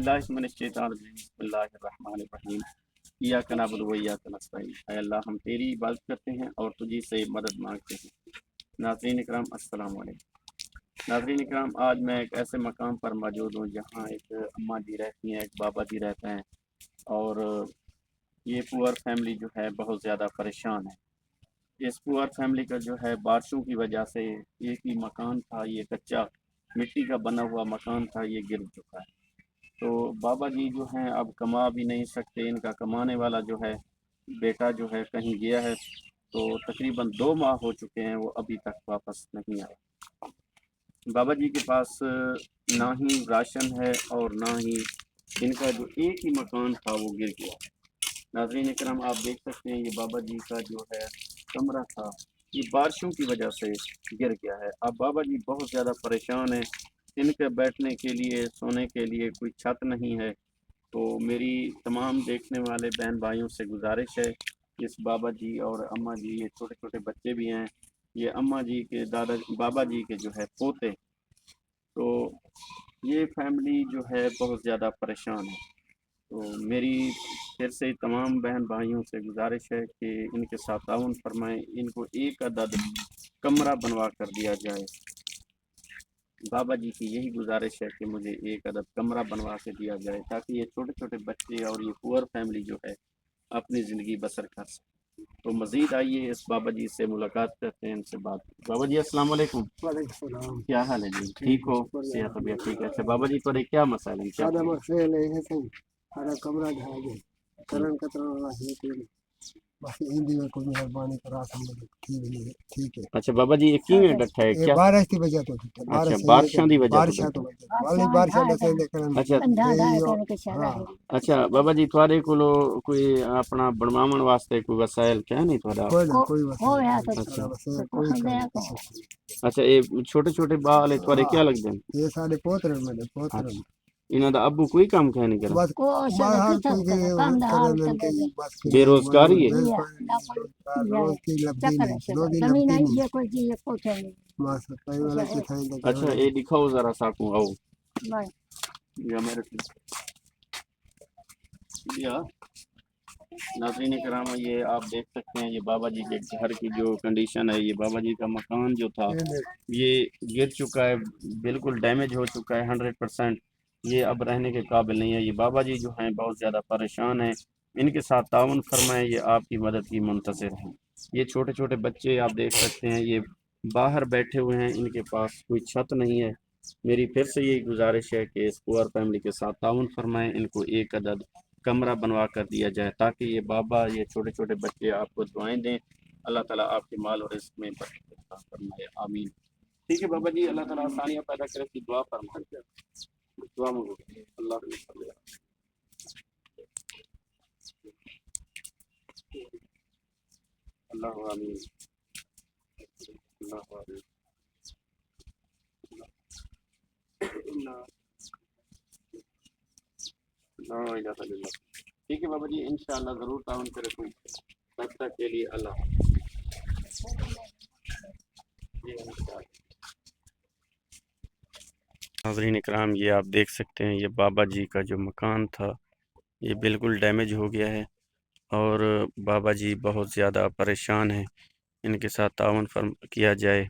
बिल्लाहि मिनश्शैतानिर्रजीम बिस्मिल्लाहिर्रहमानिर्रहीम इय्याक नअबुदु व इय्याक नस्तईन। ऐ अल्लाह हम तेरी इबादत करते हैं और तुझी से मदद मांगते हैं। नाज़रीन इकराम अस्सलाम वालेकुम। नाज़रीन इकराम, आज मैं एक ऐसे मकाम पर मौजूद हूँ जहाँ एक अम्मा जी रहती हैं, एक बाबा जी रहते हैं और ये पुअर फैमिली जो है बहुत ज़्यादा परेशान है। इस पुअर फैमिली का जो है बारिशों की वजह से एक ही मकान था, ये कच्चा मिट्टी का बना हुआ मकान था, ये गिर चुका है। तो बाबा जी जो हैं अब कमा भी नहीं सकते, इनका कमाने वाला जो है बेटा जो है कहीं गया है, तो तकरीबन 2 माह हो चुके हैं, वो अभी तक वापस नहीं आया। बाबा जी के पास ना ही राशन है और ना ही इनका जो एक ही मकान था वो गिर गया। नाज़रीन इकराम, आप देख सकते हैं ये बाबा जी का जो है कमरा था, ये बारिशों की वजह से गिर गया है। अब बाबा जी बहुत ज़्यादा परेशान हैं, इनके बैठने के लिए, सोने के लिए कोई छत नहीं है। तो मेरी तमाम देखने वाले बहन भाइयों से गुजारिश है, इस बाबा जी और अम्मा जी, ये छोटे छोटे बच्चे भी हैं, ये अम्मा जी के बाबा जी के जो है पोते, तो ये फैमिली जो है बहुत ज़्यादा परेशान है। तो मेरी फिर से तमाम बहन भाइयों से गुजारिश है कि इनके साथ ताउन फरमाएं, इनको एक अदद कमरा बनवा कर दिया जाए। बाबा जी की यही गुजारिश है कि मुझे एक अदद कमरा बनवा के दिया जाए ताकि ये छोटे छोटे बच्चे और ये पुअर फैमिली जो है अपनी ज़िंदगी बसर कर सके। तो मज़ीद आइए इस बाबा जी से मुलाकात करते हैं, इनसे बात। बाबा जी अस्सलाम वालेकुम। वालेकुम। क्या हाल है जी? ठीक हो? सेहत तबीयत ठीक है? अच्छा बाबा जी, थोड़े क्या मसाइल हैं? क्या सादा मसले है सही सारा कमरा ढह गया करन कतरा है कोई बस हिंदी में कोई मेहरबानी करा समझ ठीक है। अच्छा बाबा जी, ये किवें डट्ठा है ये क्या? बारिश की वजह तो अच्छा बारिशां दी वजह बारिश तो तो डट्ठा। वाली बारिश से लेकर अच्छा हाँ अच्छा बाबा जी, थोड़े कोलो कोई अपना बनवावन वास्ते कोई वसाइल क्या नहीं थोड़ा? कोई ना कोई वसैला अच्छा वसैला कोई नहीं। अच्छा, ये छोटे छोटे बाल है थोड़े क्या लगदे हैं? ये सारे पोतरे मेरे पोतरे अच्छा, इन्हां दा अब्बू कोई काम क्या नहीं करा? बस बाहर कोई करन की बस बेरोजगारी है? रोज की लब्धी नहीं रोज की लब्धी नहीं बस कई वाला के थाई अच्छा ये दिखाओ जरा साकू आओ या मेरे या नाज़रीन कराम, ये आप देख सकते हैं ये बाबा जी के घर की जो कंडीशन है, ये बाबा जी का मकान जो था ये गिर चुका है, बिल्कुल डैमेज हो चुका है 100%। ये अब रहने के काबिल नहीं है। ये बाबा जी जो हैं बहुत ज़्यादा परेशान हैं, इनके साथ ताउन फरमाएं, ये आपकी मदद की मुंतज़िर हैं। ये छोटे छोटे बच्चे आप देख सकते हैं, ये बाहर बैठे हुए हैं, इनके पास कोई छत नहीं है। मेरी फिर से यही गुजारिश है कि इस पुअर फैमिली के साथ ताउन फरमाएं, इनको एक अदद कमरा बनवा कर दिया जाए ताकि ये बाबा, ये छोटे छोटे बच्चे आपको दुआएं दें। अल्लाह ताला आपके माल और रिज़्क़ में बरकत अता फरमाए, आमीन। ठीक है बाबा जी, अल्लाह ताला आसानियाँ पैदा करे की दुआ फरमाए, दुआ मांगो। अल्लाह अल्लाह आमीन, अल्लाह आमीन। ठीक है बाबा जी, इंशाअल्लाह ज़रूर ताउन करे कोई तब तक के लिए अल्लाह। नाज़रीन इकराम, ये आप देख सकते हैं ये बाबा जी का जो मकान था ये बिल्कुल डैमेज हो गया है और बाबा जी बहुत ज़्यादा परेशान हैं। इनके साथ ताउन फर्म किया जाए।